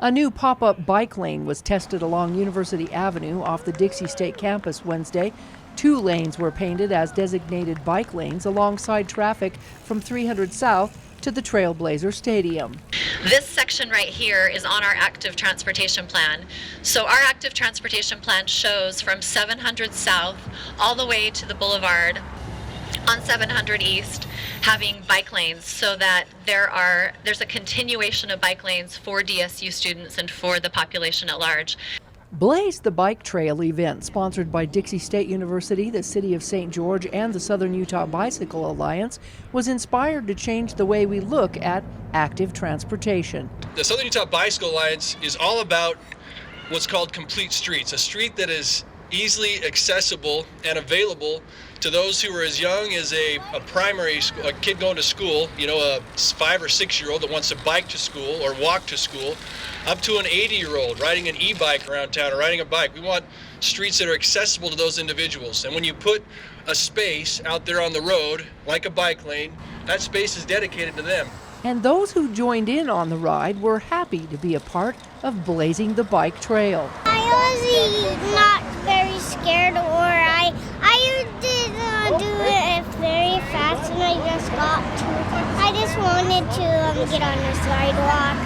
A new pop-up bike lane was tested along University Avenue off the Dixie State campus Wednesday. 2 lanes were painted as designated bike lanes alongside traffic from 300 South to the Trailblazer Stadium. This section right here is on our active transportation plan. So our active transportation plan shows from 700 South all the way to the Boulevard on 700 East having bike lanes, so that there's a continuation of bike lanes for DSU students and for the population at large. Blaze the Bike Trail event, sponsored by Dixie State University, the City of St. George, and the Southern Utah Bicycle Alliance, was inspired to change the way we look at active transportation. The Southern Utah Bicycle Alliance is all about what's called complete streets, a street that is easily accessible and available to those who are as young as a primary school, a kid going to school, a 5 or 6 year old that wants to bike to school or walk to school, up to an 80-year-old riding an e-bike around town or riding a bike. We want streets that are accessible to those individuals. And when you put a space out there on the road, like a bike lane, that space is dedicated to them. And those who joined in on the ride were happy to be a part of blazing the bike trail. I was not very scared, or I did do it very fast, and I just wanted to get on the sidewalk.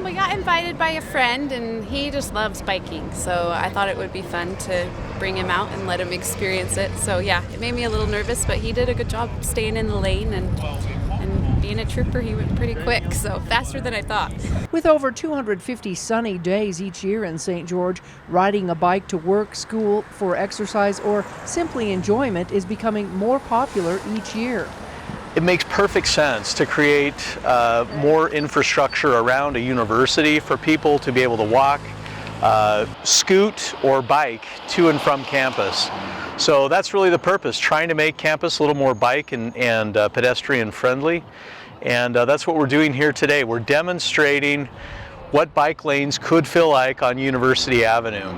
We got invited by a friend, and he just loves biking, so I thought it would be fun to bring him out and let him experience it. So yeah, it made me a little nervous, but he did a good job staying in the lane, and being a trooper, he went pretty quick, so faster than I thought. With over 250 sunny days each year in St. George, riding a bike to work, school, for exercise, or simply enjoyment is becoming more popular each year. It makes perfect sense to create more infrastructure around a university for people to be able to walk, scoot, or bike to and from campus. So that's really the purpose, trying to make campus a little more bike and pedestrian friendly. And that's what we're doing here today. We're demonstrating what bike lanes could feel like on University Avenue.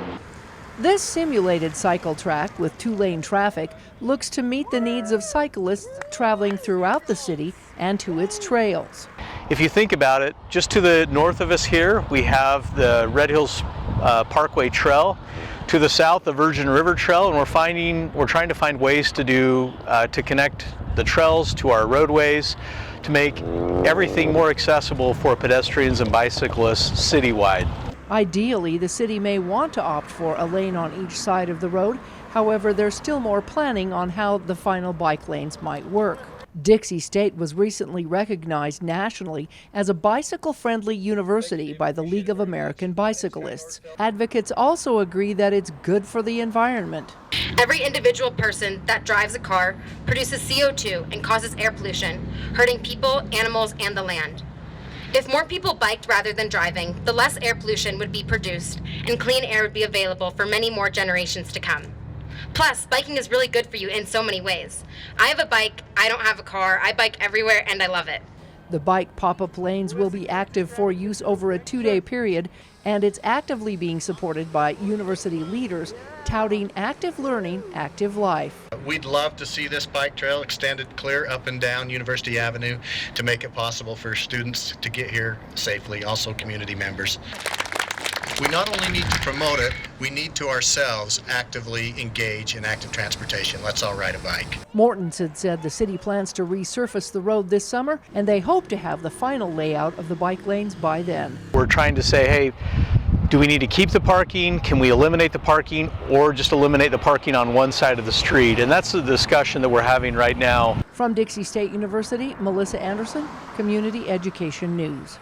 This simulated cycle track with 2-lane traffic looks to meet the needs of cyclists traveling throughout the city and to its trails. If you think about it, just to the north of us here, we have the Red Hills Parkway Trail. To the south, the Virgin River Trail, and we're trying to find ways to connect the trails to our roadways to make everything more accessible for pedestrians and bicyclists citywide. Ideally, the city may want to opt for a lane on each side of the road. However, there's still more planning on how the final bike lanes might work. Dixie State was recently recognized nationally as a bicycle-friendly university by the League of American Bicyclists. Advocates also agree that it's good for the environment. Every individual person that drives a car produces CO2 and causes air pollution, hurting people, animals, and the land. If more people biked rather than driving, the less air pollution would be produced and clean air would be available for many more generations to come. Plus, biking is really good for you in so many ways. I have a bike, I don't have a car, I bike everywhere, and I love it. The bike pop-up lanes will be active for use over a 2-day period, and it's actively being supported by university leaders touting active learning, active life. We'd love to see this bike trail extended clear up and down University Avenue to make it possible for students to get here safely, also community members. We not only need to promote it, we need to ourselves actively engage in active transportation. Let's all ride a bike. Mortensen said the city plans to resurface the road this summer, and they hope to have the final layout of the bike lanes by then. We're trying to say, hey, do we need to keep the parking? Can we eliminate the parking, or just eliminate the parking on one side of the street? And that's the discussion that we're having right now. From Dixie State University, Melissa Anderson, Community Education News.